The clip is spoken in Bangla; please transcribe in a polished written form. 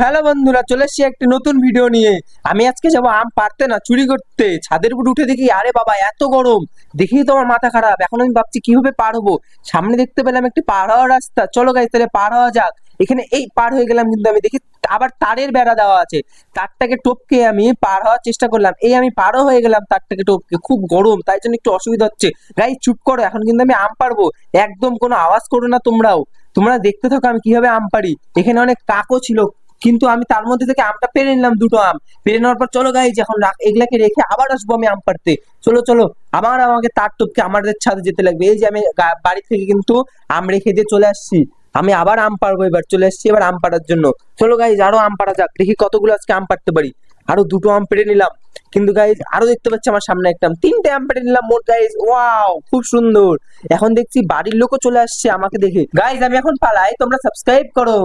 হ্যালো বন্ধুরা, চলে এসেছি একটি নতুন ভিডিও নিয়ে। আমি আজকে যাবো আম পাড়তে না চুরি করতে। ছাদের উপর উঠে দেখি আরে বাবা এত গরম, দেখি তো আমার মাথা খারাপ। এখন আমি ভাবছি কিভাবে পার হবো। সামনে দেখতে পেলাম একটি পার হওয়ার রাস্তা, চলো গাইস তাহলে পার হওয়া যাক। এখানে এই পার হয়ে গেলাম, কিন্তু আমি দেখি আবার তারের বেড়া দেওয়া আছে। তারটাকে টপকে আমি পার হওয়ার চেষ্টা করলাম, এই আমি পারও হয়ে গেলাম তারটাকে টপকে। খুব গরম, তাই জন্য একটু অসুবিধা হচ্ছে। গাইস চুপ করো, এখন কিন্তু আমি আম পারবো। একদম কোনো আওয়াজ করো না তোমরাও। তোমরা দেখতে থাকো আমি কিভাবে আম পারি। এখানে অনেক কাকও ছিল, কিন্তু আমি তার মধ্যে থেকে আমটা পেরে নিলাম, দুটো আম পেরে নেওয়ার পর চলো গাইজ এখন এগুলাকে রেখে আবার আসবো আমি আম পাড়তে। চলো চলো, আবার আমাকে তার টপকে আমাদের ছাদে যেতে লাগবে। এই যে আমি বাড়ি থেকে কিন্তু আম রেখে দিয়ে চলে আসছি। আমি আবার আম পাড়বো, এবার চলে আসছি এবার আম পাড়ার জন্য। চলো গাইজ আরো আম পাড়া যাক, দেখি কতগুলো আজকে আম পাড়তে পারি। আরো দুটো আম পেড়ে নিলাম, কিন্তু গাইজ আরো দেখতে পাচ্ছি আমার সামনে একটা তিনটে আম পেড়ে নিলাম মোট গাইজ। ওয়াও খুব সুন্দর। এখন দেখছি বাড়ির লোকও চলে আসছে আমাকে দেখে। গাইজ আমি এখন পালাই, তোমরা সাবস্ক্রাইব করো।